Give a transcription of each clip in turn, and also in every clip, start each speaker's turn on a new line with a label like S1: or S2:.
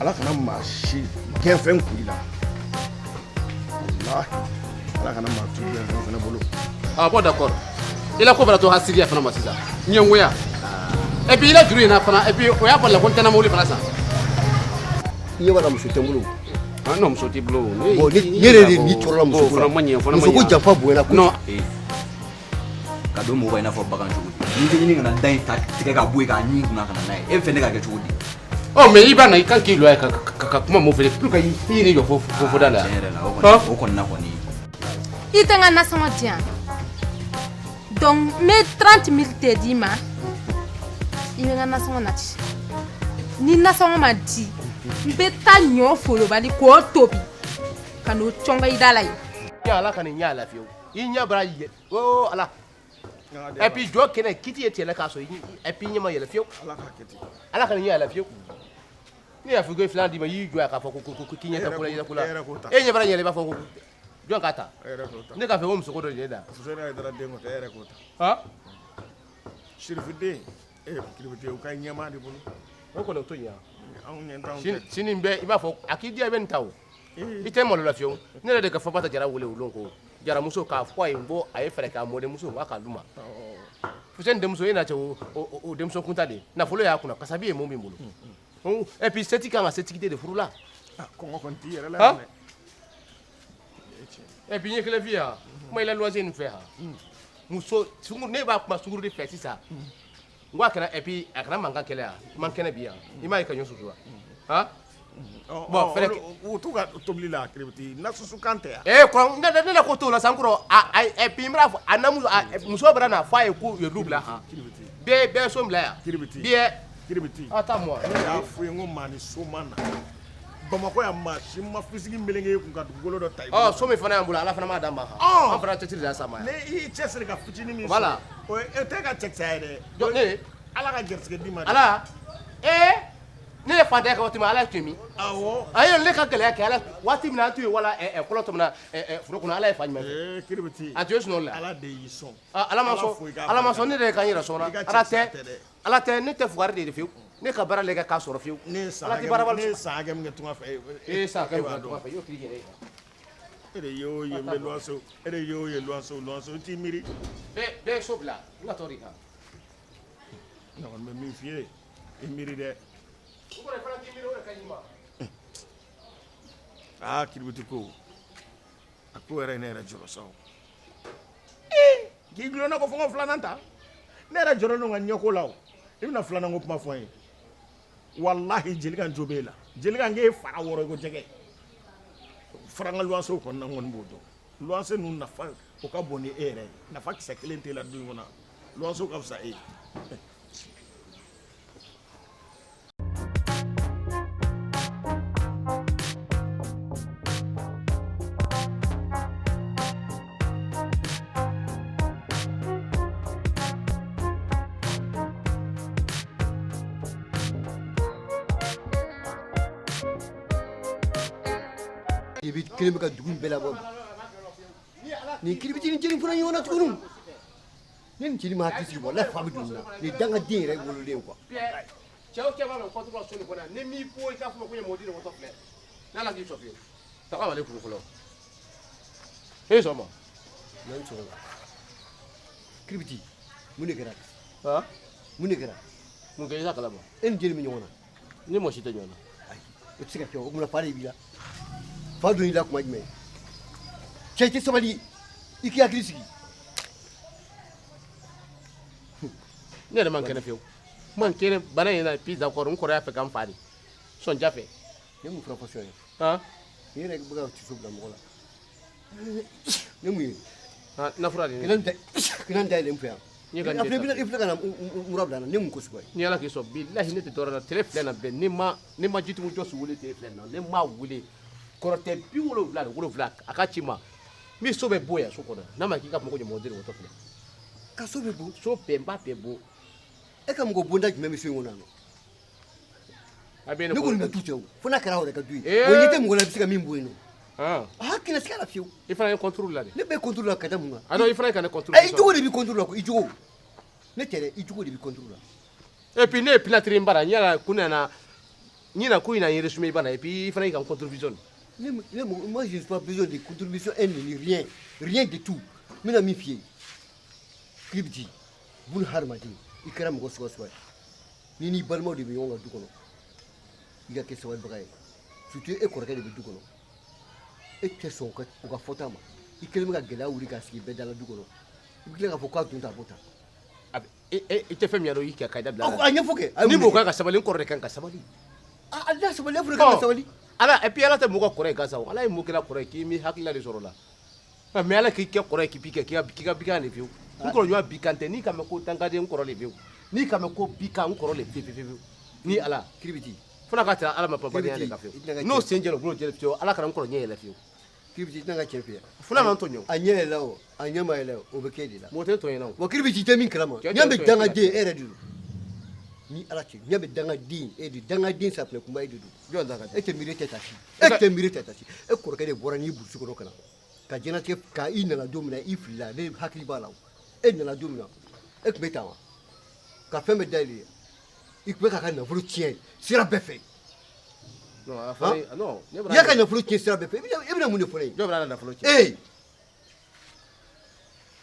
S1: ala kana maa si gɛnfɛn kuli la walahi ala kana maa tu gɛnfɛn fana bolo.
S2: Ah bon d'accord. Il a couvert ton hasidi fana ma sisan. Nyengoya. Et puis il a duré na fana et puis o y'a bala ko tana mawli fana sa.
S1: Ni wala muso tɛ n bolo.
S2: Ah non muso t'i bolo.
S1: Bon ni yɛrɛ de ni tɔɔrɔ muso
S2: fana ma ɲɛ fana ma ɲɛ.
S1: Muso ko janfa bonyana ko.
S2: Non.
S3: Ka don mɔgɔ in n'a fɔ bagan cogo di. Ni tɛ ɲini kana da in ta tigɛ ka bɔ yen k'a ɲin kunna ka na n'a ye. E fɛ ne ka kɛ cogo di?
S2: Oh mais il va na i kan k'i loyer ka kuma mo fere pour que i ni jɔ fo da la.
S3: Tiɲɛ yɛrɛ la o kɔni na kɔni.
S4: I tɛ n ka nasɔngɔ di yan. Donc n bɛ 30 000 de d'i ma i bɛ n ka nasɔngɔ nati. Ni nasɔngɔ ma di n bɛ taa ɲɔ folobali k'o tobi ka n'o cɔngɔ i da la yen.
S2: Ya ala ka nin ɲɛ la fiyewu i ɲɛ bara ye o ala. Et puis jɔ kɛnɛ kiti ye tigɛla k'a sɔrɔ et puis ɲɛ ma yɛlɛ fiyewu. Ala ka nin ɲɛ la fiyewu. Ni y'a fɔ ko filan d'i ma y'i jɔ k'a fɔ ko k'i ɲɛ tɛ ko la yɛlɛ ko la. E ɲɛ bara ɲɛlɛ i b'a fɔ ko jɔn k'a ta. Ne k'a fɛ ko muso ko dɔ de ye da.
S1: Fusena dara den ko tɛ yɛrɛ ko ta.
S2: Han.
S1: Shirifuden kiribite o ka ɲɛmaa de bolo.
S2: O kɔni o to ɲɛ.
S1: Anw ɲɛ t'anw tɛ.
S2: Sini bɛɛ i b'a fɔ a k'i diya i bɛ nin ta o. I tɛ malo la fiyewu. Ne yɛrɛ de ka fɔ Fata Jara wele o don ko Jaramuso k'a fɔ a ye ko a ye fɛɛrɛ k'a mɔdenmuso k'a d'u ma. Fuseni denmuso e n'a cɛ o denmuso kunta de nafolo y'a kunna kasabi ye mun b'i bolo. Et puis setigi kan ka setigiden de furu la.
S1: Kɔngɔ kɔni t'i yɛrɛ la yan dɛ.
S2: Et puis ɲɛ kelen fi yan kuma i la loyer nin fɛ han. Muso sungur ne b'a kuma sunguru de fɛ sisan. N ko a kɛra et puis a kana mankan kɛlɛ yan man kɛnɛ bi yan i m'a ye ka ɲɔ susu wa. Han. Bon fɛrɛ
S1: o t'u ka tobili la kiribiti na susu kan tɛ yan.
S2: Kɔrɔ ne la ko t'o la san kɔrɔ et puis n b'a fɔ a na muso bɛna na fɔ a ye ko u ye du bila han. Bɛɛ so bila yan.
S1: Kiribiti. Kiribiti.
S2: Taa moi.
S1: Ne y'a fɔ ye n ko maa ni so ma na. Bamakɔ yan maa si ma fisigi melenge kun ka dugukolo dɔ ta i bolo.
S2: So min fana y'an bolo ala fana m'a d'an ma han. An fana cɛsiri de y'a sa ma yan.
S1: Ne y'i cɛsiri ka fitinin min sɔrɔ.
S2: Voilà.
S1: O ye e tɛ ka cɛkisɛ ye dɛ.
S2: Ne
S1: ala ka gɛrisigɛ d'i ma.
S2: Ala ne ye fantanya kɛ waati min ala ye tun min.
S1: Awɔ.
S2: A ye ne ka gɛlɛya kɛ ala waati min an tun ye wala kɔlɔ tɔmɔ na foro kɔnɔ ala ye fa ɲuman kɛ.
S1: Kiribiti.
S2: A tun ye sunɔgɔ la.
S1: Ala de y'i sɔn.
S2: Ala ma sɔn ne de ye ka n yɛrɛ sɔn ala tɛ ne tɛ fugari de ye fiyewu ne ka baara le kɛ k'a sɔrɔ fiyewu.
S1: Ne ye san hakɛ min kɛ tunga fɛ.
S2: E ye san hakɛ min kɛ tunga fɛ i y'o kiri yɛrɛ ye.
S1: E de y'o ye n bɛ luwanso e de y'o ye luwanso i t'i miiri.
S2: Bɛɛ ye so bila n ka tɔ de kan.
S1: Ne kɔni bɛ min f'i ye i miiri dɛ. Kiribiti ko a ko yɛrɛ ye ne yɛrɛ jɔrɔ sa o. K'i gulonna ko fɔ n ka filanan ta ne yɛrɛ jɔrɔ n'o ka ɲɛko la o i bɛna filanan ko kuma fɔ n ye walahi jelikan jo b'e la jelikan k'e fara wɔrɔ i ko jɛgɛ fara n ka luwansew kɔnɔna n kɔni b'o dɔn luwanse ninnu nafa o ka bon ni e yɛrɛ ye nafa kisɛ kelen t'e la du in kɔnɔ luwansew ka fisa e ye.
S5: I bɛ kelen bɛ ka dugu in bɛɛ labɔ nin kiribiti ni jeli fana ɲɔgɔn na tuguni ni nin jeli ma hakili sigi walahi fa bɛ don nin na nin dangaden yɛrɛ wololen quoi.
S2: Cɛw cɛ b'a dɔn kɔtɔ la so nin kɔnɔ yan ni m'i bɔ i k'a fɔ ko ye mɔdi de wɔtɔ filɛ n'ala k'i sɔn fiyewu taga wale kuru fɔlɔ e sɔn ma.
S5: na n sɔrɔ la kiribiti mun de kɛra
S2: han
S5: mun de kɛra.
S2: mun kɛ i t'a kalama.
S5: e ni jeli bɛ ɲɔgɔn na.
S2: ni mɔgɔ si tɛ ɲɔgɔn na.
S5: ayi o tɛ se ka kɛ o mun na fa de b'i la fa don i la kuma jumɛn cɛ i tɛ sabali i k'i hakili sigi.
S2: ne yɛrɛ man kɛnɛ fiyewu man kɛnɛ bana in na puis d'accord n kɔrɔ y'a fɛ k'an fa de sɔn ja fɛ.
S5: ne mun fɔra fɔsɔn ye.
S2: han
S5: ni yɛrɛ bɛ ka tiso bila mɔgɔ la ne mun ye.
S2: nafura de ye.
S5: kɛnɛ da yɛlɛ n fɛ yan.
S2: i
S5: filɛ ka na mura bila n na ne mun ko sugu ye.
S2: ni ala k'i sɔn bilahi ne tɛ tɔɔrɔ la tɛrɛ filɛ na bɛɛ ne ma jitumu jɔsi wele tɛrɛ filɛ na ne ma wele kɔrɔtɛ 77 a ka ci ma min so bɛ bɔ yan so kɔnɔ n'a ma k'i ka mɔgɔ ɲɛmɔgɔ de wɔtɔ filɛ.
S5: ka so bɛ bon.
S2: so bɛɛ n b'a bɛɛ bɔ.
S5: e ka mɔgɔ bonda jumɛn bɛ so in kɔnɔ yan nɔ. ne kɔni bɛ du cɛ o fo n'a kɛra aw yɛrɛ ka du ye. o ɲɛ tɛ mɔgɔ la i bɛ se ka min bɔ yen nɔ. a kɛnɛ siga la fiyewu.
S2: i fana ye contrôle la de.
S5: ne bɛ contrôle la ka da mun kan.
S2: a dɔn i fana ye ka ne contrôle.
S5: i jogo de bɛ contrôle la ko i jogo ne tɛ dɛ i jogo de bɛ contrôle la.
S2: et puis ne ye pilatiri n bara n yɛrɛ kun nana ni na ko ina yere sumé bana et puis il fallait qu'on contribution.
S5: Moi, je n'ai pas besoin de contribution, ni rien. Rien de tout. Mais mi fier. Kribiti, bul harmadi, ikram go so. Ni balmo de bion du kono. Iga ke so bagay. Surtout e korka de du kono. E te son ka ko fotama. Ikelme ga gela wuri ka ski bedala du kono. Ibile ga foka tunta bota.
S2: Et te fait miaro yiki akaida bla.
S5: Anya foke.
S2: Ni mo ka sabali ko kan ka sabali.
S5: Allah sabali afro ka sabali.
S2: Ala et puis ala te mo ko kore ka sawo. Ala mo kila kore ki mi hakila de sorola. Mais ala ki ke kore ki pike ki bika ne fiu. Ko nyo bikante ni ka me ko tangade ko le fiu. Ni ka me ko bika ko le fiu. Ni ala
S5: Kribiti.
S2: Funa ka tira ala ma papa ni ane ka fiu. No senjelo bro jele fiu ala ka ko nye le fiu.
S5: Kribiti nanga chefia.
S2: Funa man tonyo.
S5: Anya lao, anya ma lao, obekedi la.
S2: Mo te tonyo na.
S5: Wa kribiti te min krama. Nyambe danga de ere du. Ni ala chi, nyambe danga din, e du danga din sa ple kuma idu.
S2: Jo danga.
S5: E te mirete tachi. E te mirete tachi. E korka de borani bursu ko kana. Ka jena te ka ina la domina ifla de hakli balaw. E na la domina. E kmetawa. Ka feme dali. Ikwe ka kana vulu tien. Sira befe.
S2: Non, afai non.
S5: Ya ka na vulu tien sira befe. Ibina mun fone.
S2: Jo bra na folo.
S5: Eh.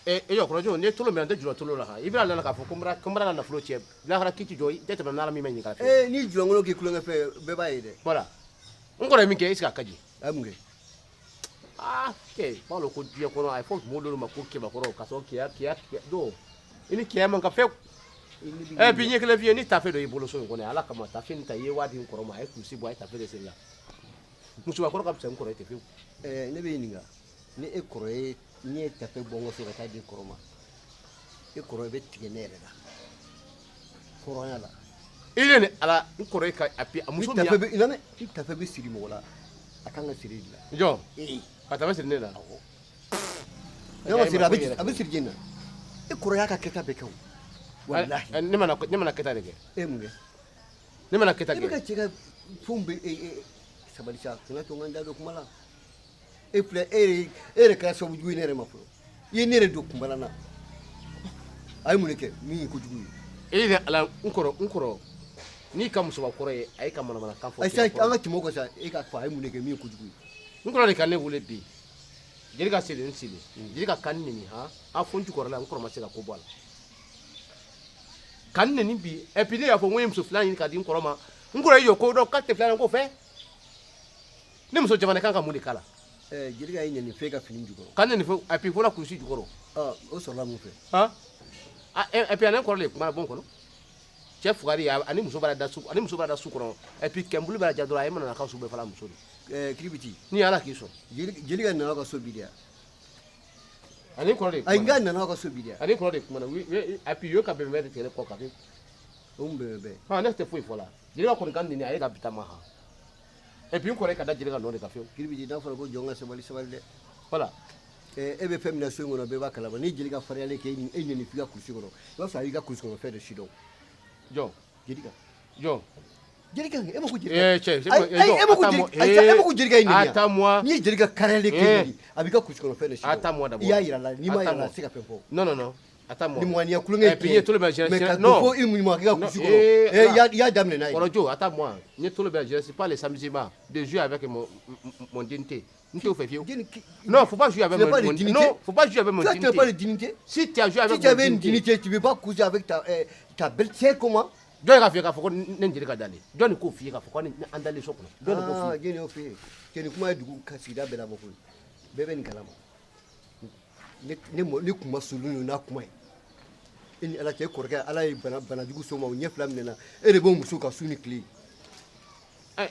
S2: E yo krojo ne tolo me ande juro tolo la ha. Ibra na ka fo kumbra na folo che. La hara kiti joy tete na la mi menyi ka fe.
S5: Eh ni juro ngono ke kulanga fe be ba ide.
S2: Voilà. Ngora mi ke iska kaji.
S5: Amunge.
S2: Ah, ke paulo ko dia ko no ai fo mo lo ma ko ke ba ko ka so kia do. Ini kia man ka fe. Eh bi nye ke le vie ni ta fe do ibolo so ko ne ala kama ta fe ni ta ye wadi ko ma ai ku si bo ai ta fe de sela. Musu ba ko ka pse ko re te fe.
S5: Eh ne be ninga. Ni e koroe ni ta fe bongo so ka di koroma. E koroe be tigenere la. Koroya la.
S2: Ile ne ala ko re ka api amuso mi.
S5: Ta fe be iname, ta fe be siri mo la. Akanga siri la.
S2: Jo.
S5: Eh.
S2: Ka ta fe ne la.
S5: No siri abi siri jina. E koroya ka keta be kaw. Wallahi.
S2: Ne mana keta de ke.
S5: E munge.
S2: Ne mana keta
S5: E
S2: ke.
S5: ka chega fumbe sabali cha kuna to nganda do kumala. E ple ere ka so buju ne re mafulo. Ye ne re do kumala na. Ay muneke mi ko jugu.
S2: Ile ala nkoro ni kam so ba kore ay kam mana kan fo.
S5: Ay sa anga timo ko sa e ka fa ay muneke mi ko jugu.
S2: Nkoro le kan ne wule bi. Jeri ka sele nsile. Jeri ka kan ni ha. A fontu ko la nkoro ma se ka ko bola. Kan ni bi e puis ya fo wem so flan ni ka di nkoro ma. Nkoro yo ko do ka te flan ko fe. Ni muso jamana kan ka mu de kala.
S5: Jeli ka yin ni fe ka fini jugo.
S2: Kan ni fo e puis fo la kusi jugoro.
S5: O so la mu fe.
S2: Ha? E puis anan ko le kuma bon ko no. Chef gari ani muso bara da su ko e puis kembulu bara jadora e mana ka su be fala muso.
S5: Kribiti.
S2: Ni ala ki so.
S5: Jeli ka na ka so bidia.
S2: Ani ko le.
S5: Ay nga na ka so bidia.
S2: Ani ko le kuma wi e puis yo ka be me de tele ko ka be.
S5: Be.
S2: Ha ne te foi fola. Jeli ka ko kan ni ay ka bitama ha. Et puis on correct kada jeli ka no de ka fe.
S5: Kribiti da fa ko jonga sabali de.
S2: Voilà.
S5: Ebe femina so ngono be ba kala ni jeli ka fariale ke ni figa kursi ko. Yo sa yi ka kursi ko fe de shido.
S2: Jo.
S5: Jeli ka.
S2: Jo.
S5: Jeli ka e mo ku jeli.
S2: Che,
S5: e mo ku jeli ka ni.
S2: Attends-moi.
S5: Ni jeli ka karale ke ni. Abi ka kursi ko fe de shido.
S2: Attends-moi d'abord.
S5: Ya ira la ni ma ira se ka fe fo.
S2: Non. Attends-moi.
S5: Ni mo ni akulu ngai.
S2: Et puis tout le bien
S5: non. Fo ilmu mo ka kursi ko. Ya damne na.
S2: Korojo, attends-moi. Ni tout le bien je sais pas les samedis de jouer avec mon dignité. Non, faut pas jouer avec mon dignité. Non, faut pas jouer avec mon dignité.
S5: Tu n'as pas de dignité.
S2: Si tu as joué avec
S5: si tu avais une dignité, tu ne veux pas coucher avec ta belle-sœur comment?
S2: Dɔw ka fiyɛ k'a fɔ ko ne jeli ka dalen dɔw ni k'o fiyɛ k'a fɔ ko an dalen so kɔnɔ dɔw ni k'o fiyɛ.
S5: jeli y'o fiyɛ jeli kuma ye dugu ka sigida bɛɛ labɔ koyi bɛɛ bɛ nin kalama ne kun ma solu n'a kuma ye e ni ala cɛ e kɔrɔkɛ ala ye banajugu so ma o ɲɛ fila minɛ na e de b'o muso ka su ni tile.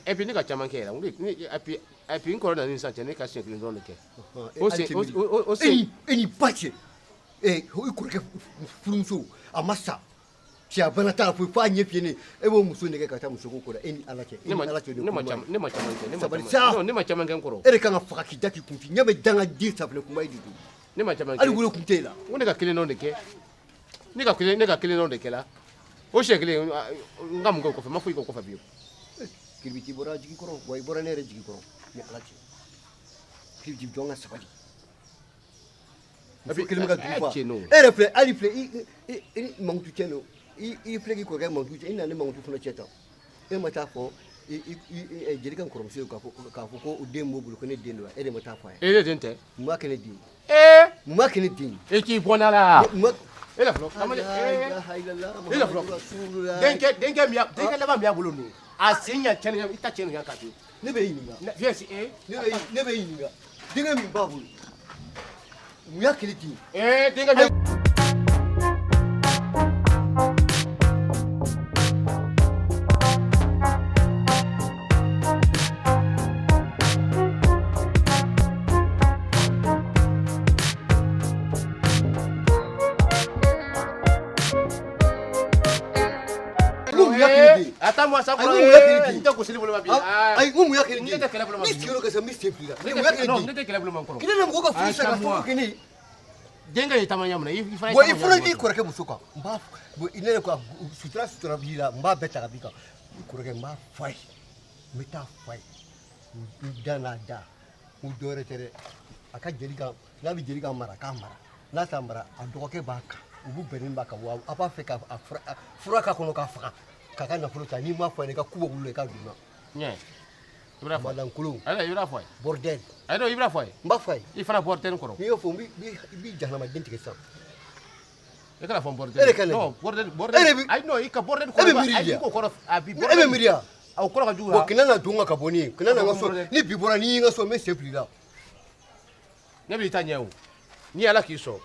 S2: Et puis ne ka caman kɛ yɛrɛ et puis n kɔrɔ nana ni sisan cɛ ne ka siɲɛ kelen dɔrɔn de kɛ.
S5: e ni ba cɛ i kɔrɔkɛ furumuso a ma sa. Tia bana ta fo fa nye fie ne e bo muso ne ka ta muso ko da en ala ke
S2: ne ma caman kɛ n kɔrɔ
S5: e de kan ka faga ki daki kunti nya be danga di sable kuma yi du
S2: ne ma caman kɛ
S5: ali wolo kunte la
S2: ko ne ka kelen dɔrɔn de kɛ ne ka kelen dɔrɔn de kɛ la o siɲɛ kelen n ka mun kɛ o kɔfɛ n ma foyi kɛ o kɔfɛ bilen.
S5: Kiribiti bɔra jigi kɔrɔ wa i bɔra ne yɛrɛ jigi kɔrɔ ni ala cɛ Kiribiti jɔn ka sabali muso kelen bɛ ka dugu fa e yɛrɛ filɛ hali filɛ i mankutu cɛ no i filɛ k'i kɔrɔkɛ mankutu cɛ i nana ne mankutu fana cɛ tan e ma taa fɔ jeli kan kɔrɔmuso ye k'a fɔ ko den b'o bolo ko ne den don wa e de ma taa fɔ a ye
S2: e de den tɛ
S5: mun b'a kɛ ne den mun b'a kɛ ne den
S2: e k'i bɔnna la e la fɔlɔ denkɛ laban min y'a bolo nin a sen ɲa cɛnni i ta cɛnni kan ka to
S5: ne bɛ ɲininka ne bɛ ɲininka denkɛ min b'a bolo mun y'a kɛ ne den
S2: denkɛ min attends-moi ça pour
S5: n
S2: tɛ gosili bolo ma bi
S5: ayi mun y'a kɛ ne
S2: ne
S5: den
S2: tɛ kɛlɛ bolo ma bi
S5: ni sigiyɔrɔ kɛ sa n bɛ sen fili la mun y'a kɛ ne
S2: non
S5: den
S2: ne tɛ kɛlɛ bolo ma kɔrɔ
S5: kile na mɔgɔ ka furu sa ka fɔ kɛ ne ye
S2: denkɛ ye taama ɲamuna i fana
S5: bon i fana i kɔrɔkɛ muso kan n b'a bon ne yɛrɛ ko sutura b'i la n b'a bɛɛ ta ka b'i kan i kɔrɔkɛ n b'a fɔ a ye n bɛ taa fɔ a ye n da n'a da n dɔ wɛrɛ tɛ dɛ a ka jeli kan n'a bɛ jeli kan mara k'a mara n'a t'a mara a dɔgɔkɛ b'a kan u b'u bɛnnen b'a kan wa a b'a fɛ ka fura k'a kɔnɔ k'a faga k'a ka nafolo ta n'i m'a fɔ a ye i ka ku bɔ wolo i ka dun na madankolon bordel
S2: ayi non i bɛna fɔ a ye
S5: n b'a fɔ a ye
S2: i fana bordel kɔrɔ
S5: n'i y'o fɔ i b'i jahanamaden tigɛ sisan
S2: e kana fɔ bordel
S5: e de ka ne
S2: non bordel ayi non i ka bordel kɔrɔ
S5: e bɛ miiri di yan
S2: ko kɔrɔ a bi
S5: e bɛ miiri yan
S2: o kɔrɔ ka jugu
S5: bon kana na don ka bɔ ni ye kana na n ka so ni bi bɔra n'i y'i ka so n bɛ sen fili la
S2: ne b'i ta ɲɛ o ni ala k'i sɔn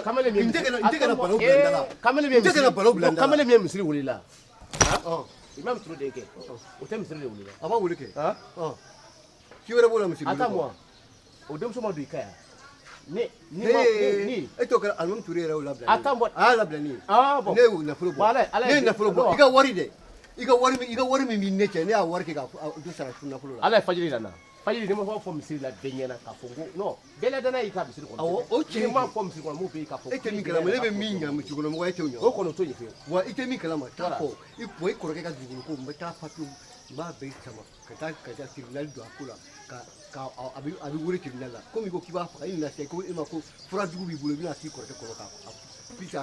S2: kamalen min ye misiri wuli la i ma misiri den kɛ o tɛ misiri de wuli la
S5: a b'a wele kɛ k'i wɛrɛ b'o la misiri
S2: attends moi o denmuso ma don i ka yan
S5: e t'o kɛra alimami ture yɛrɛ y'o labila
S2: attends moi
S5: a y'a labila ne ye
S2: bon
S5: ne y'o nafolo bɔ ne ye nafolo bɔ i ka wari dɛ i ka wari min b'i ne cɛ ne y'a wari kɛ ka do sara nafolo la
S2: ala ye fajiri nana fajiri ne ma fɔ misiri la bɛɛ ɲɛna k'a fɔ ko non bɛɛ la danaya y'i ka misiri kɔnɔ
S5: awɔ o cɛ
S2: ne m'a fɔ misiri kɔnɔ m'o bɛ yen k'a fɔ
S5: e tɛ min kalama ne bɛ min ɲa misiri kɔnɔ mɔgɔ e t'o ɲa
S2: o kɔni o t'o ɲɛ fiyewu
S5: wa i tɛ min kalama taa fɔ i kɔrɔkɛ ka dugukolo ko n bɛ taa papiye n b'a bɛɛ sama ka taa tribunal don a ko la a bɛ wele tribunal la komi ko k'i b'a faga i nana se ko e ma ko fura jugu b'i bolo i bɛna t'i kɔrɔkɛ kɔnɔ k'a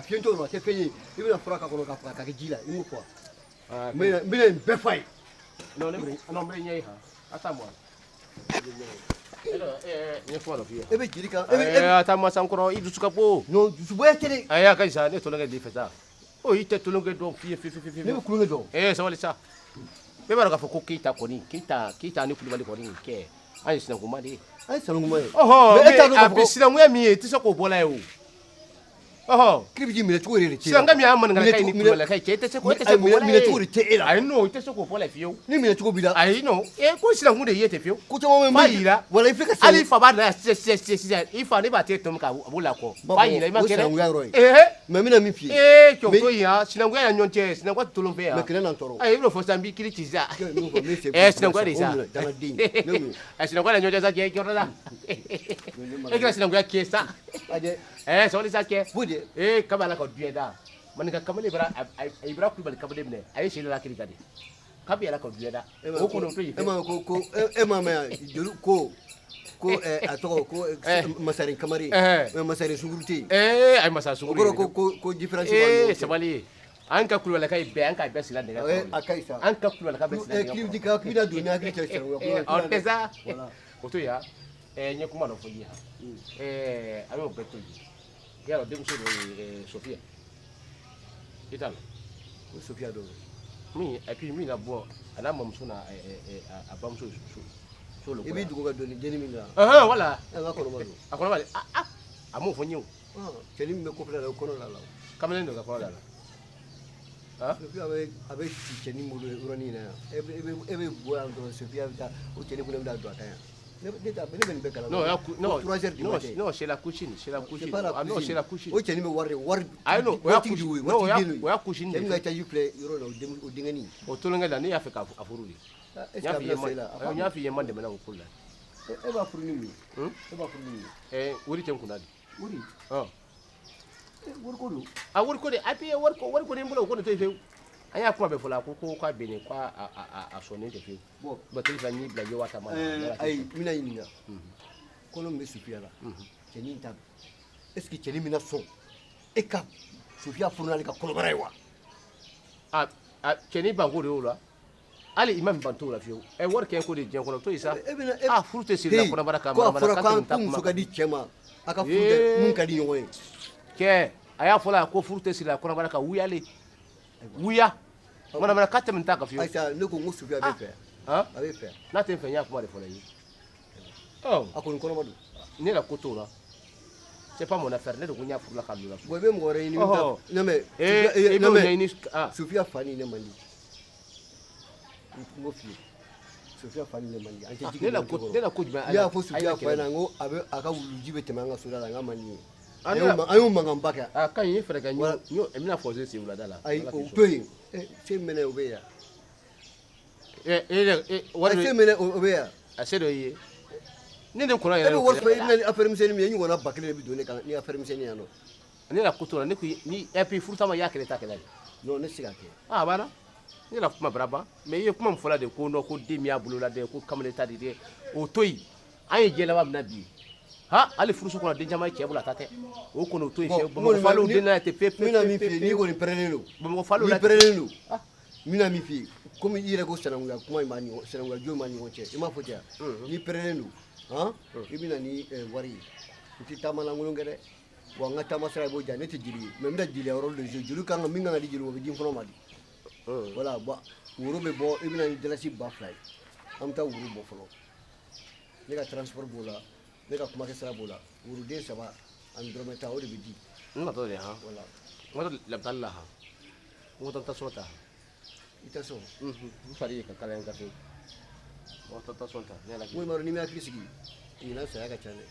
S5: fiyɛntɔ ma a tɛ fɛn ye i bɛna fura k'a kɔnɔ k'a faga k'a kɛ ji la i m'o fɔ n bɛna nin bɛɛ f'a ye
S2: non ne bɛ ɲɛ ye han attends moi
S5: e bɛ jeli kan
S2: attends moi sankɔrɔ i dusu ka bon
S5: non dusuboya tɛ dɛ
S2: ayi a ka ɲi sa ne tulonkɛ di fɛ sa o i tɛ tulonkɛ dɔn fiye
S5: ne bɛ kulonkɛ dɔn
S2: sabali sa bɛɛ b'a dɔn k'a fɔ ko keyita kɔni keyita ni kulubali kɔni kɛ an ye sinankuma de ye
S5: an ye sinankuma ye
S2: mais a bi sinankunya min ye i tɛ se k'o bɔla ye o
S5: kiribiji minɛ cogo de tɛ
S2: sinankunya min y'a maninkaka ni kulubalilaka ye cɛ i tɛ se k'o bɔla ye
S5: minɛ cogo de tɛ e la
S2: ayi non i tɛ se k'o bɔla ye fiyewu
S5: ni minɛ cogo b'i la
S2: ayi non ko sinankun de ye ten fiyewu
S5: ko caman bɛ
S2: fa yira
S5: wala i filɛ ka
S2: hali fa b'a na sisan i fa ne b'a tɛ tɔmi k'a b'o la kɔ fa yira i ma kɛ dɛ
S5: mais n bɛna min f'i ye
S2: cɛw to yen sinankunya y'an ɲɔgɔn cɛ sinankunya tɛ tolon fɛ yan
S5: mais kɛnɛ na n tɔɔrɔ
S2: ayi i bɛna fɔ sisan n b'i kiri ci sisan sinankunya de sa sinankunya la ɲɔgɔn cɛ sa kɛ jɔyɔrɔ la e kɛra sinankunya kɛ sa sabali sa kɛ kabi ala ka duɲɛ da maninka kamalen ibra kulubali kamalen minɛ a ye seli la kiri ka di kabi ala ka duɲɛ da o kɔni o to yen
S5: e ma mɛn yan joli ko a tɔgɔ ko masarin kamari masarin sungurute
S2: ayi masa sunguru
S5: ko différence b'a
S2: sabali an ka kulubalilaka ye bɛɛ an k'a bɛɛ sila nɛgɛ
S5: a ka ɲi sa
S2: an ka kulubalilaka bɛɛ sila nɛgɛ
S5: kiribiti ka k'i da don ni hakili cɛ
S2: ɔ tɛ sa o to yan n ye kuma dɔ fɔ i ye an y'o bɛɛ to yen yala denmuso dɔ ye Sofiya i t'a la
S5: ko Sofiya dɔ
S2: min et puis min na bɔ a n'a mamuso n'a a bamuso so lo
S5: i b'i dugu ka dɔni jeni min kan
S2: voilà
S5: an ka kɔrɔba don
S2: a kɔrɔba a m'o fɔ n ye o
S5: cɛnin min bɛ kɔfɛla la o kɔnɔ la
S2: kamalen dɔ ka kɔrɔ la
S5: Sofiya a bɛ ci cɛnin bolo yɔrɔnin na yan e bɛ bɔ yan dɔrɔn Sofiya bɛ taa o cɛnin fana bɛ taa don a ta yan ne bɛ nin bɛɛ kalan
S2: non c'est la couchine non c'est la couchine
S5: o cɛnin bɛ wari
S2: ayi non o y'a couchine
S5: cɛnin ka caji filɛ yɔrɔ la o denkɛnin
S2: o tulonkɛ la ne y'a fɛ k'a furu de n y'a f'i ye n ma dɛmɛ na o ko la
S5: e b'a furu ni mun ye e b'a furu ni mun ye
S2: wari tɛ n kunna de
S5: wari wariko don
S2: a wariko de a puis wariko de n bolo o kɔni to yen fewu an y'a kuma bɛɛ fɔ la ko k'a bɛ nin k'a sɔnnen tɛ fewu batiri fila n'i bila ye waa taama
S5: ayi n bɛna ɲininka kɔnɔ min bɛ Sofiya la cɛnin ta est ce que cɛnin bɛna sɔn e ka Sofiya furu n'ale ka kɔnɔbara ye wa
S2: cɛnin banko de y'o la ali imam bantu la fiyo e wor ken ko de jen ko to isa ah furute sir la ko bara ka
S5: ko
S2: bara
S5: fura kan muso ka di cɛma a ka furute mun ka di ɲɔgɔn ye
S2: ke aya fola ko furute sir la ko bara ka wuyale wuya mana ka tɛmɛ ta ka fiyo
S5: ayisa ne ko n ko Sufiya bɛ fɛ
S2: a
S5: bɛ fɛ
S2: n'a tɛ fɛ n y'a kuma de fɔlɔ ye
S5: a ko nin kɔnɔma don
S2: ne la ko t'o la c'est pas mon affaire ne de ko n y'a furula ka don la
S5: bon i bɛ mɔgɔ wɛrɛ ɲini non mais
S2: e b'o ɲɛɲini
S5: Sufiya fa ni ne man di n ko f'i ye Sufiya fa ni ne man di an tɛ jigin
S2: ne la ko jumɛn
S5: ne y'a fɔ Sufiya fa ɲɛna n ko a ka wuluji bɛ tɛmɛ an ka soda la n ka man di ye an y'o mankanba kɛ
S2: a ka ɲi n fɛrɛ ka ɲɔ n bɛna fɔ sen wulada la
S5: ayi o to yen se minɛ o bɛ yan
S2: wari
S5: se minɛ o bɛ yan
S2: a se dɔ ye ne de kɔrɔ
S5: e bɛ wari sɔrɔ i bɛna ni affaire misɛnnin min ye n ɲɔgɔnna ba kelen de bɛ don ne kan ni affaire misɛnnin yan nɔ
S2: ne la ko t'o la ne ko ni et puis furutama y'a kɛlɛ ta kɛlɛ de
S5: non ne tɛ se ka kɛ
S2: a banna ne la kuma bara ban mais i ye kuma min fɔla de ko ko den min y'a bolo la dɛ ko kamalen ta de dɛ o to yen an ye diɲɛ laban min na bi ha hali furuso kɔnɔ den caman ye cɛ bolo a ta tɛ o kɔni o to yen fiyewu bamakɔ faliw den na tɛ pe pe
S5: n bɛna min f'i ye n'i kɔni pɛrɛnnen don
S2: bamakɔ faliw la
S5: n'i pɛrɛnnen don n bɛna min f'i ye komi i yɛrɛ ko sinankunya kuma in b'a ɲɔgɔn sinankunya jo in b'a ɲɔgɔn cɛ i m'a fɔ ten wa n'i pɛrɛnnen don i bɛna ni wari ye n tɛ taama lankolon kɛ dɛ wa n ka taama sira i b'o diya ne tɛ jeli ye mais n bɛna jeliya yɔrɔ dɔ de jeli kan ka min kan ka di jeli ma o bɛ di fɔlɔ ma di voilà bon woro bɛ bɔ i bɛna ni dalasi 2000 ye an bɛ taa woro bɔ fɔlɔ ne ka transport b'o la ne ka kumakɛ sira b'o la woroden 3 ani dɔrɔmɛ tan o de bɛ di
S2: n natɔ de han
S5: voilà
S2: n natɔ labitali la han n ko tasɔn ta
S5: i tɛ sɔn
S2: n fari ye ka kala n gafe n ko tasɔn ta ne yɛrɛ
S5: n ko i ma dɔn n'i ma hakili sigi ɲinan saya ka ca dɛ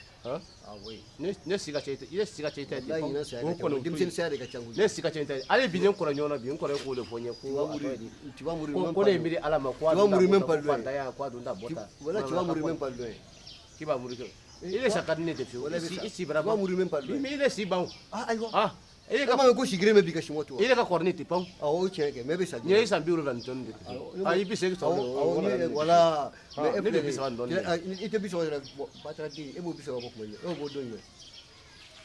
S5: oui
S2: ne si ka ca i ye si ka ca i ta
S5: wallahi ɲinan saya ka ca denmisɛnnin saya de ka ca kojugu
S2: ne si ka ca i ta ale bi ne kɔrɔ ɲɔgɔn na bi n kɔrɔ k'o de fɔ n ye
S5: tu vas mourir
S2: ko ne ye miiri ala ma ko a dun ta bɔta
S5: voilà tu vas mourir même pas loin
S2: k'i b'a muri kɛ i le sa ka di ne tɛ fiyewu i si bara
S5: tu vas mourir même pas loin
S2: mais i le si ban
S5: ayiwa
S2: i le
S5: kama ko sigire me bi ka simo to
S2: i le ka kɔrɔ ne tɛ pan
S5: awɔ o tiɲɛ kɛ mais bɛ sa
S2: ni ye san 70 de kɛ i bɛ se ka
S5: awɔ voilà
S2: ne bɛ bisa dɔɔni
S5: i tɛ bisa yɛrɛ batara den e b'o bisa bɔ kuma ɲɛ e b'o dɔn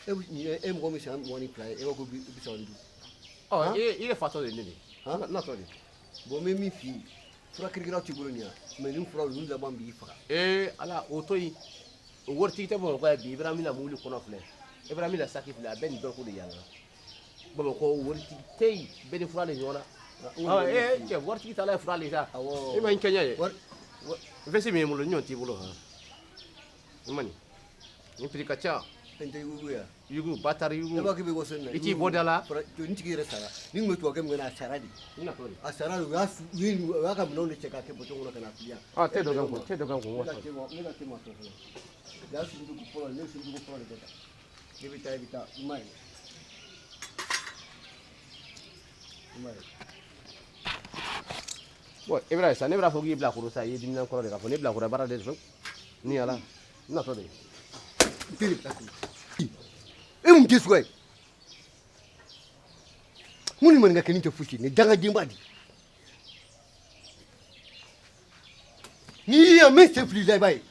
S5: ɲɛ e mɔgɔ min san 22 ye e b'a ko bisa du
S2: i le fatɔ de ne de natɔ de
S5: bon n bɛ min f'i ye fura kirikiraw t'i bolo nin yan mais nin furaw ninnu laban b'i faga
S2: ala o to yen o waritigi tɛ bamakɔ yan bi Ibrahima na mobili kɔnɔ filɛ Ibrahima na saki filɛ a bɛɛ nin dɔn ko de yala bamakɔ waritigi tɛ yen bɛɛ ni fura de ɲɔgɔn na cɛ waritigi taala ye fura le sa e ma n kɛɲɛ ye vɛsi min ye n bolo ɲɔgɔn t'i bolo han i ma nin nin prix ka ca
S5: n tɛ yugu yan
S2: yugu batari yugu
S5: e b'a k'i bɛ waso nin na
S2: i t'i bɔ da la
S5: n tigi yɛrɛ sara ni n tun bɛ tubabu kɛ min kɛ a sara de a sara de o y'a ka minɛnw de cɛ k'a kɛ bɔtɔ kɔnɔ ka na fili yan
S2: tɛ dɔ kɛ kun tɛ dɔ kɛ kun
S5: ne ka te ma sɔn fɔlɔ y'a sunjugu fɔlɔ ne sunjugu fɔlɔ de kɛ tan ne bɛ taa i bɛ taa i m'a ye
S2: bon Ibrahima sa ne b'a fɔ k'i bilakoro sa i ye dimina kɔrɔ de k'a fɔ ne bilakoro baara de fɛ ni yala n natɔ de
S5: e mun tɛ suga ye mun ni maninka kɛ nin tɛ fosi ni dangadenba di n'i y'i yan n bɛ sen fili la i b'a ye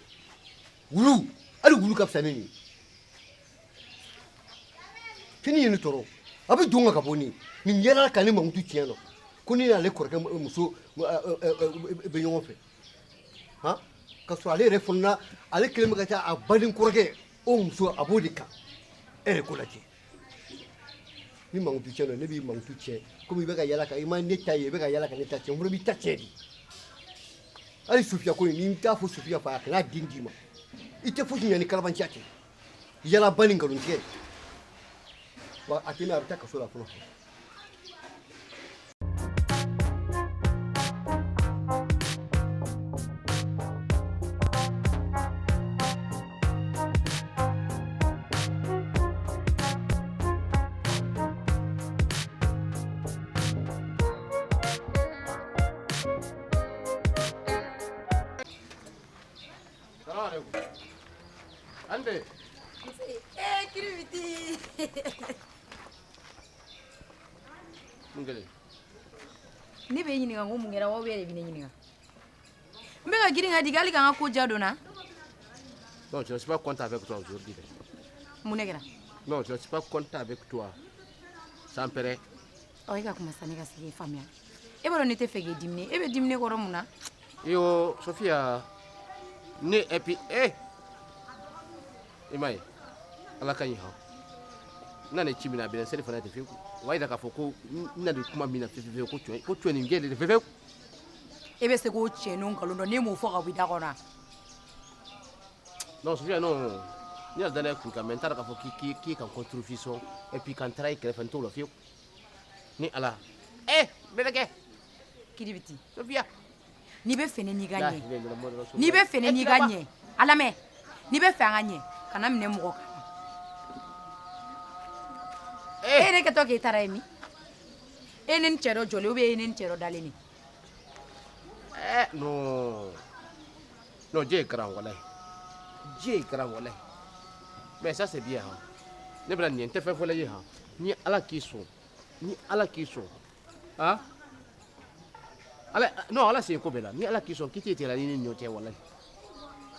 S5: wulu hali wulu ka fisa ne nin ye kini ye ne tɔɔrɔ a bɛ don ka bɔ nin yɛlɛla ka ne mamutu tiɲɛ dɔn ko ne n'ale kɔrɔkɛ muso bɛ ɲɔgɔn fɛ ka sɔrɔ ale yɛrɛ fana ale kelen bɛ ka taa a baden kɔrɔkɛ o muso a b'o de kan e yɛrɛ ko lajɛ ni mamutu tiɲɛ dɔn ne b'i mamutu tiɲɛ komi i bɛ ka yala kan i ma ne ta ye i bɛ ka yala ka ne ta tiɲɛ n fana b'i ta tiɲɛ de hali Sufiya ko ni n t'a fɔ Sufiya fa a kana den d'i ma i tɛ fosi ɲɛ ni kalabanciya tɛ yalaba ni nkalontigɛ wa a tɛ mɛn a bɛ taa kaso la fɔlɔ
S2: Ande.
S6: Kiribiti.
S2: Mungkin.
S6: Ne bɛ ɲininka ko mun kɛra wa bɛ ne ɲininka n bɛ ka girin ka di hali kan ka ko ja donna
S2: Non, je ne suis pas content avec toi aujourd'hui.
S6: mun ne kɛra
S2: Non, je ne suis pas content avec toi. Sans pere.
S6: ɔ e ka kuma sa ne ka sigi faamuya e b'a dɔn ne tɛ fɛ k'i dimine e bɛ dimine kɔrɔ mun na
S2: Yo, Sophia, ne et puis Imai, ala ka yi ha. Na ne chimina bi na sele fana te fi. Wa ida ka fo ko na de kuma mina fi ko twa ni ngede fe fe.
S6: e bɛ se k'o tiɲɛ n'o nkalon dɔn ne m'o fɔ ka bɔ i da kɔnɔ
S2: Non, Sophia non. Ni al dala ku ka mentar ka fo ki ka contribution et puis kan trai kre fan to lo fi. Ni ala. Beleke.
S6: kiribiti
S2: Sophia.
S6: n'i bɛ fɛ ne n'i ka ɲɛ n'i bɛ fɛ ne n'i ka ɲɛ a lamɛn n'i bɛ fɛ an ka ɲɛ kana minɛ mɔgɔ kan e ne kɛtɔ k'e taara ye min e ne ni cɛ dɔ jɔlen ou bien e ne ni cɛ dɔ dalen ni
S2: Non. Non, Dieu est grand, voilà. Dieu est grand, voilà. Mais ça, c'est bien. Ne bra ni te fait fola yi ha. Ni ala ki so. Ni ala ki so. Hein? Ala non, ala c'est ko bela. Ni ala ki so kiti te la ni nyote wala.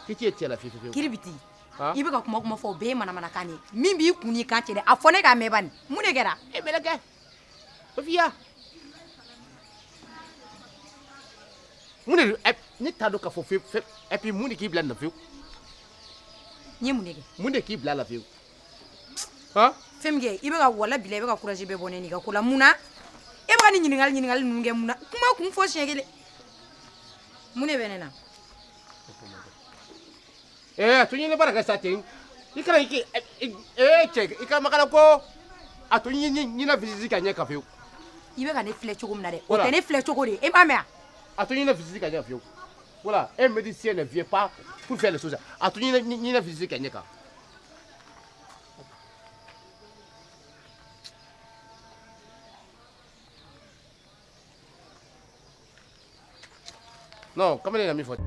S2: Kiti te la fi fi.
S6: kiribiti
S2: Ha?
S6: i bɛ ka kuma fɔ o bɛɛ ye manamanakan de ye min b'i kun n'i kan cɛ dɛ a fɔ ne k'a mɛn bani mun de kɛra
S2: Beleke. Sofia. Mune ni ta do ka fo fe et puis mune ki bla na fi.
S6: n ye mun de kɛ
S2: Mune ki bla la fi. Hein?
S6: fɛn min kɛ i bɛ ka wala bila i bɛ ka courage bɛɛ bɔ ne n'i ka ko la mun na e bɛ ka nin ɲininkali ninnu kɛ mun na kuma kun fɔ siɲɛ kelen mun de bɛ ne na
S2: Tu ni baraka satin. Ikara iki check ikara makala ko atu ni na visite ka nya ka fiu.
S6: i bɛ ka ne filɛ cogo min na dɛ o
S2: Voilà.
S6: tɛ ne filɛ cogo de e m'a mɛn a
S2: Atu ni na visite ka nya fiu. Voilà, un médecin ne vient pas pour faire les choses. Atu ni na visite ka nya ka. Non, comme il a mis faute.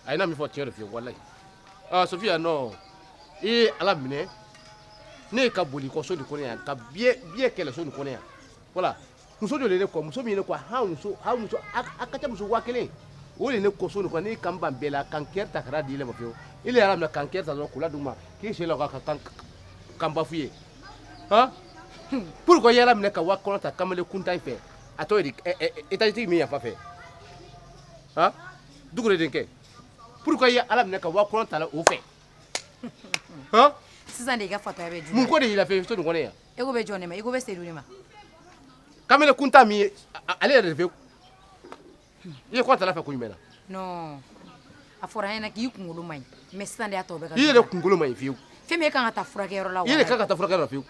S2: Aina mi fo tiɲɛ de fi wallahi Sophia non i ala minɛ ne ka boli kɔso de kɔnɔ yan ka biye kɛlɛso de kɔnɔ yan voilà muso dɔ de ne kɔ muso min ne kɔ ha muso a ka ca muso 1000 o de ne kɔso de kɔnɔ ne kan ban bɛɛ la kan kɛr ta kɛra di ile ma fiyewu ile yɛrɛ minɛ kan kɛr ta dɔrɔn kula duguma k'i sen la ka kan ba f'u ye pour que yɛrɛ minɛ ka 5000 ta kamalen kuntan fɛ a tɔ ye di étage min yafa fɛ dugu de den kɛ pourquoi il y a ala minɛ ka 5000 ta la o fɛ
S6: sisan de i ka fatɔya bɛ
S2: mun
S6: juguya
S2: ko de y'i la fɛ so nin kɔnɔ yan
S6: e ko bɛ jɔn ne ma i ko bɛ sedu ne ma
S2: kamalen kuntan min ye ale yɛrɛ de fɛ i ye kɔ ta la fɛ ko jumɛn na
S6: non a fɔra an ɲɛna k'i kunkolo man ɲi mais sisan de y'a tɔ bɛ ka
S2: i yɛrɛ kunkolo ma ɲi fiyewu
S6: fɛn min e kan ka taa furakɛyɔrɔ la
S2: i yɛrɛ kan ka taa furakɛyɔrɔ la fiyewu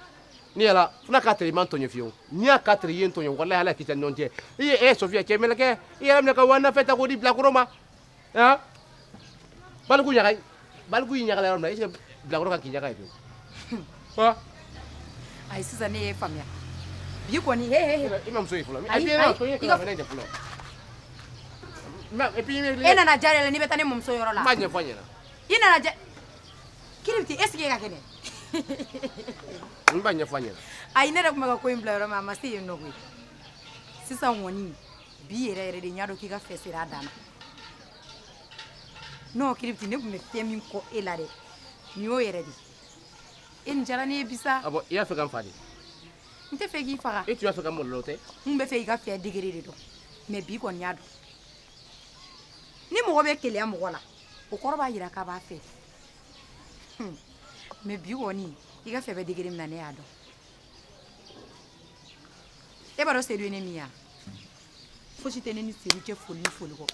S2: ni yɛlɛ fana k'a tɛrɛ i ma tɔɲɔ fiyewu n'i y'a k'a tɛrɛ i ye n tɔɲɔ walahi ala k'i ta ɲɔgɔn cɛ i ye Sophia cɛ mɛlɛkɛ i yɛrɛ minɛ ka 2000 ta k'o di bilakoro ma baliku y'i ɲagala yɔrɔ min na i sɛ bilakoro kan k'i ɲaga ye fiyewu
S6: ayi sisan ne y'e faamuya bi kɔni he
S2: i ma muso ye fɔlɔ
S6: Ayi,
S2: i
S6: ayi,
S2: so ye
S6: i ka-
S2: kɛlɛ fɛnɛ de fɔlɔ et puis
S6: e nana diya de la n'i bɛ taa ne mɔmuso yɔrɔ la
S2: n b'a ɲɛfɔ a ɲɛna
S6: i nana diya kiribiti est ce que e ka kɛnɛ
S2: n b'a ɲɛfɔ a ɲɛna
S6: ayi ne yɛrɛ tun bɛ ka ko in bila yɔrɔ min a ma se yen nɔ koyi sisan kɔni bi yɛrɛ de n y'a dɔn k'i ka fɛ sera a dan na non kiribiti ne tun bɛ fɛn min kɔ e la dɛ nin y'o yɛrɛ de e nin diyara ne ye bi sa
S2: a bɔ i y'a fɛ ka n fa de
S6: n tɛ fɛ k'i faga
S2: e tun y'a fɛ ka n mɔlɔ tɛ
S6: n bɛ fɛ i ka fɛ degere de dɔn mais bi kɔni y'a dɔn ni mɔgɔ bɛ keleya mɔgɔ la o kɔrɔ b'a yira k'a b'a fɛ mais bi kɔni i ka fɛ bɛ degere min na ne y'a dɔn e b'a dɔn sedu ye ne min ya fosi tɛ ne ni sedu cɛ foli ni foli kɔ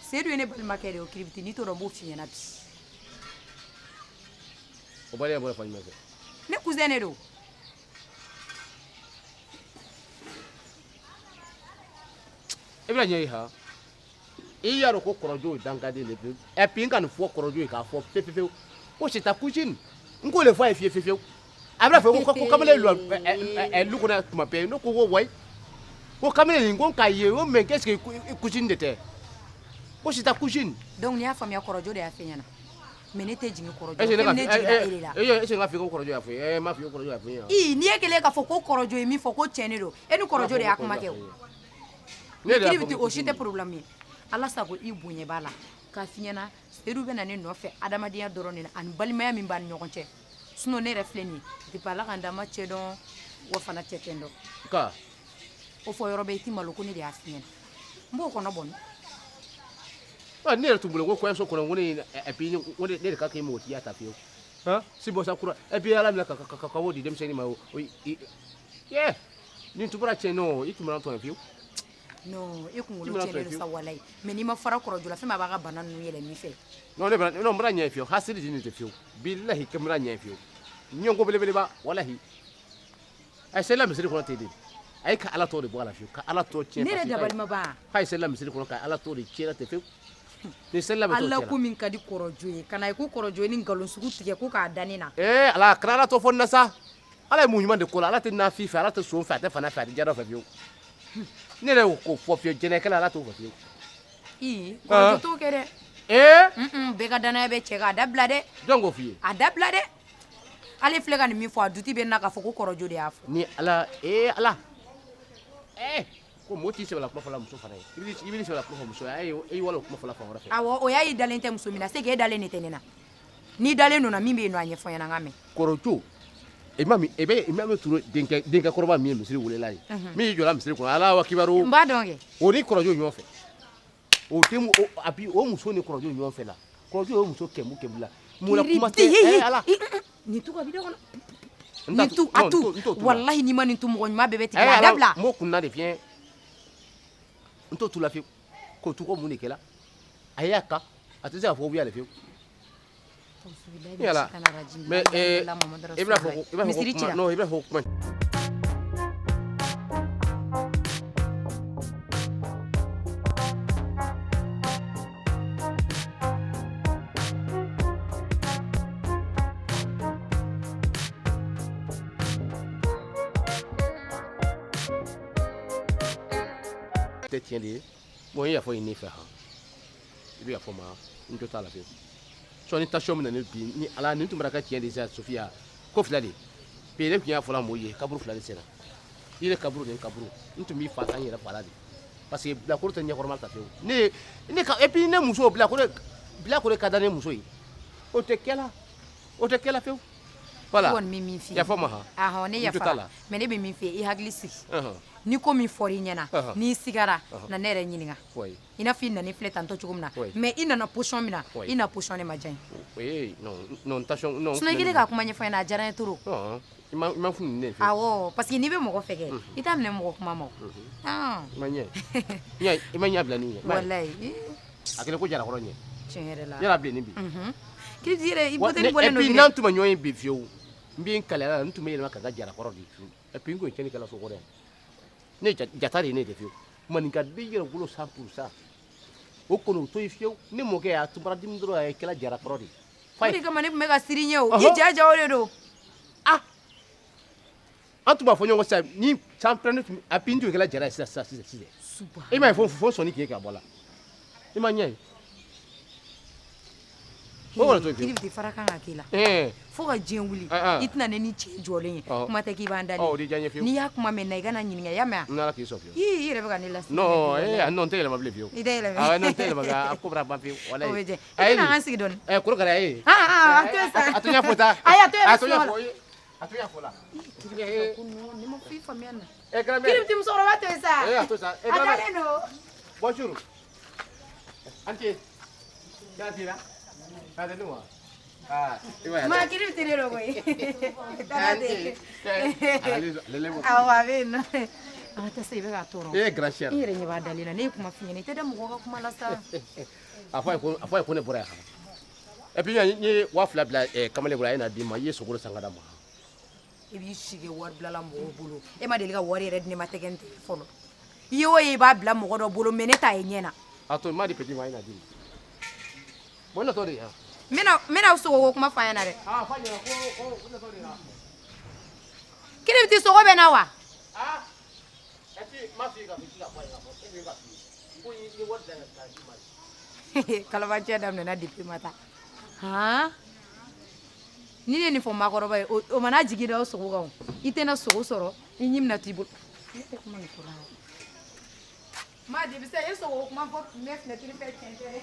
S6: sedu ye ne balimakɛ de ye o kiribiti n'i t'o dɔn n b'o f'i ɲɛna bi
S2: o bɔlen ye bɔ fa ɲuman fɛ
S6: ne cousin de don
S2: e bɛna ɲɛ ye ha i y'a dɔn ko kɔrɔjo ye dangaden de pewu et puis n ka nin fɔ kɔrɔjo ye k'a fɔ pewu ko c'est ta cousine n k'o de fɔ a ye fiyewu a bɛna fɛ ko kamalen lu kɔnɔ tuma bɛɛ ne ko ko wayi ko kamalen nin ko k'a ye ko mais qu'est-ce que cousine de tɛ ko c'est ta cousine
S6: donc n'i y'a faamuya kɔrɔjo de y'a fɛ ɲɛna mais ne tɛ jigin kɔrɔjɔ
S2: Est-ce que
S6: fɛn min ne jiginna e de la
S2: est-ce que ŋa fi ko kɔrɔjɔ y'a fɔ ye m'a fi ko kɔrɔjɔ y'a fɔ ye
S6: n'i ye kelen k'a fɔ ko kɔrɔjɔ ye min fɔ ko tiɲɛ de don e ni kɔrɔjɔ de y'a kuma kɛ o kiri biti o si tɛ problème ye ala sago i bonya b'a la k'a f'i ɲɛna seyidu bɛ na ne nɔfɛ adamadenya dɔrɔn de la ani balimaya min b'a ni ɲɔgɔn cɛ sinon ne yɛrɛ filɛ nin ye depuis ala ka n da ma cɛ dɔn wa fana cɛ tɛ n dɔn
S2: ka
S6: o fɔ yɔrɔ bɛ i ti malo ko ne de y'a f'i ɲɛna n b'o kɔnɔ bɔ
S2: ne yɛrɛ tun bolo ko kɔɲɔso kɔnɔ ko ne et puis ne de ka kɛ mɔgɔ tigiya ta fiyewu si bɔ sa kura et puis ala minɛ ka o di denmisɛnnin ma o ye nin tun bɔra cɛ non i tun bɛna tɔn fiyewu
S6: non e kunkolo tiɲɛnen don sa walayi mais n'i ma fara kɔrɔjɔ la fɛn min a b'a ka bana ninnu yɛlɛ min fɛ
S2: non n bɛna ɲɛ fiyewu hasidi di nin tɛ fiyewu bilahi n bɛna ɲɛ fiyewu ɲɔnko belebeleba walahi a ye sela misiri kɔnɔ ten de a ye ka ala tɔ de bɔ a la fiyewu ka ala tɔ tiɲɛ
S6: ne yɛrɛ dabalima ba
S2: k'a ye sela misiri kɔnɔ ka ala tɔ de tiɲɛ ten fiyewu ni sela bɛ t'o
S6: ala
S2: tiɲɛ
S6: ko min ka di kɔrɔjɔ ye ka na ye ko kɔrɔjɔ ye ni nkalon sugu tigɛ ko k'a da ne na
S2: ala kana ala tɔ fɔ nin na sa ala ye mun ɲuman de ko la ala tɛ nafi fɛ ala tɛ son fɛ a tɛ fana fɛ a tɛ jara fɛ fiyewu ne yɛrɛ y'o fɔ fiyewu jɛnɛkɛla ala t'o fɔ fiyewu
S6: kɔrɔjɔ t'o kɛ dɛ bɛɛ ka danaya bɛ cɛ kan a dabila dɛ
S2: jɔn k'o f'i ye
S6: a dabila dɛ ale filɛ ka nin min fɔ a duti bɛ n na k'a fɔ ko kɔrɔjɔ de y'a fɔ
S2: ni ala ala ko mɔgɔ t'i sɛbɛla kuma fɔla muso fana ye i b'i sɛbɛla kuma fɔ muso ye e y'i wala o kuma fɔla fan wɛrɛ fɛ
S6: awɔ o y'a y'i dalen tɛ muso min na c'est que e dalen de tɛ ne na n'i dalen don na min bɛ yen nɔ a ɲɛfɔ ɲɛna n ka mɛn
S2: kɔrɔjɔ i ma min turu denkɛ kɔrɔba min ye misiri welela ye min y'i jɔla misiri kɔnɔ ala wa kibaru
S6: n b'a dɔn kɛ
S2: o ni kɔrɔjɔ ɲɔgɔn fɛ a bi o muso ni kɔrɔjɔ ɲɔgɔn fɛ la kɔrɔjɔ y'o muso kɛmu la mun la kuma tɛ ala
S6: nin tu ka bi dɛ kɔnɔ nin tu a tu walahi n'i ma nin tu mɔgɔ ɲuman bɛɛ bɛ tigɛ a dabila
S2: m'o kunna de fiɲɛ n t'o tu la fiyewu k'o tu ko mun de kɛla a y'a kan a tɛ se ka fɔ o bɛ yala fiyewu yala mais i bɛna fɔ ko non i bɛna fɔ ko kuma tɛ tiɲɛ de ye bon i y'a fɔ i ni fɛ han i bɛ yafɔ ma n jo t'a la fiyewu sɔɔni tension min na ne bi ni ala nin tun bɛra ka tiɲɛ de sa Sofiya ko fila de bi ne tun y'a fɔla mɔgɔw ye kaburu fila de sera i yɛrɛ kaburu ni kaburu n tun b'i fa ta n yɛrɛ fa la de parce que bilakoro tɛ ɲɛkɔrɔma ta fiyewu ne ka et puis ne muso bilakoro ka da ne muso ye o tɛ kɛla fiyewu voilà
S6: kɔni bɛ min f'i ye
S2: yafa ma han
S6: ahɔn ne yafara mais ne bɛ min f'i ye i hakili sigi ni ko min fɔra i ɲɛna n'i sigara na ne yɛrɛ ɲininka i n'a fɔ i nana i filɛ tantɔ cogo min na mais i nana position min na i na position ne ma diya n ye
S2: non tension non
S6: sinon i kɛlen k'a kuma ɲɛfɔ n ɲɛna a diyara n ye trop
S2: i ma funu ne fɛ
S6: awɔ parce que n'i bɛ mɔgɔ fɛ kɛ i t'a minɛ mɔgɔ kuma ma o
S2: i ma ɲɛ bila nin ye
S6: walayi
S2: a kɛlen ko jarakɔrɔ ɲɛ
S6: tiɲɛ yɛrɛ la
S2: yala bilen nin bi
S6: kiriti yɛrɛ i bɔtɛli bɔlen don
S2: et puis n'an tun ma ɲɔgɔn ye bi fiyewu n bɛ n kalayala n tun bɛ yɛlɛma ka kɛ jarakɔrɔ de ye et puis n kun ye cɛnnikɛla sokɔrɔ yan ne jata de ye ne de fiyewu maninkaden yɛrɛ bolo 100% o kɔni o to ye fiyewu ne mɔkɛ a tun bara dimi dɔrɔn a ye kɛla jarakɔrɔ de ye
S6: o de kama ne tun bɛ ka siri ɲɛ o i jaja o de don
S2: an tun b'a fɔ ɲɔgɔn sisan ni sanfɛ ne tun a puis n tun ye kɛla jara ye sisan e m'a ye fo sɔnni k'e ka bɔ la i ma ɲɛ ye o kɔni to ye fiyewu
S6: kiribiti fara kan ka k'i la fo ka diɲɛ wuli i tɛna ne ni cɛ jɔlen ye kuma tɛ k'i b'an dalen
S2: o de diya n ye fiyewu
S6: n'i y'a kuma mɛn na i kana ɲininka i y'a mɛn
S2: n'ala k'i sɔn fiyewu
S6: i yɛrɛ bɛ ka ne lasigi
S2: non n tɛ yɛlɛma bilen fiyewu
S6: i tɛ yɛlɛma
S2: non n tɛ yɛlɛma a ko bɛna ban fiyewu walayi
S6: o bɛ diya i bɛna an sigi dɔɔni
S2: korokara a ye
S6: a to yen sa
S2: a to ɲɛ fɔ ta
S6: ayi a to yen
S2: a to ɲɛ fɔ ye a to ɲɛ fɔ la
S6: ne ma fɔ i faamuya na
S2: grand-mère
S6: kiribiti musokɔrɔba to yen sa
S2: a to sa
S6: a dalen don
S2: bonjour anti ya tira a de nuwa
S6: ma kiribiti de don koyi awɔ a bɛ yen nɔ an ka taa sa i bɛ k'a tɔɔrɔ
S2: e grand chère
S6: i yɛrɛ ɲɛ b'a dalen na ne ye kuma f'i ɲɛna i tɛ da mɔgɔ ka kuma la sa
S2: a fɔ a ye ko ne bɔra yan et puis n ye 2000 bila kamalen bolo a ye na d'i ma i ye sogo san ka d'a ma
S6: i b'i sigi wari bilala mɔgɔw bolo e ma deli ka wari yɛrɛ di ne ma tɛgɛ n tɛ fɔlɔ i ye o ye i b'a bila mɔgɔ dɔ bolo mais ne t'a ye ɲɛ na
S2: a to n m'a di petit ma a ye na d'i ma bon natɔ de yan
S6: n bɛna sogoko kuma f'a ɲɛna dɛ
S2: f'a ɲɛna ko natɔ de yan
S6: kiribiti sogo bɛ na wa
S2: et puis n m'a f'i ye ka fɔ i ti ka fɔ a ye ka fɔ e min ka f'i ye ko n ye wari da k'a d'i ma
S6: kalabacɛ daminɛna depuis ma taa han ni ne nin fɔ maakɔrɔba ye o mana jigi da o sogo kan i tɛna sogo sɔrɔ i ɲi mina t'i bolo maa de bɛ se e sogo kuma fɔ ne fenêtre fɛ cɛn tɛ dɛ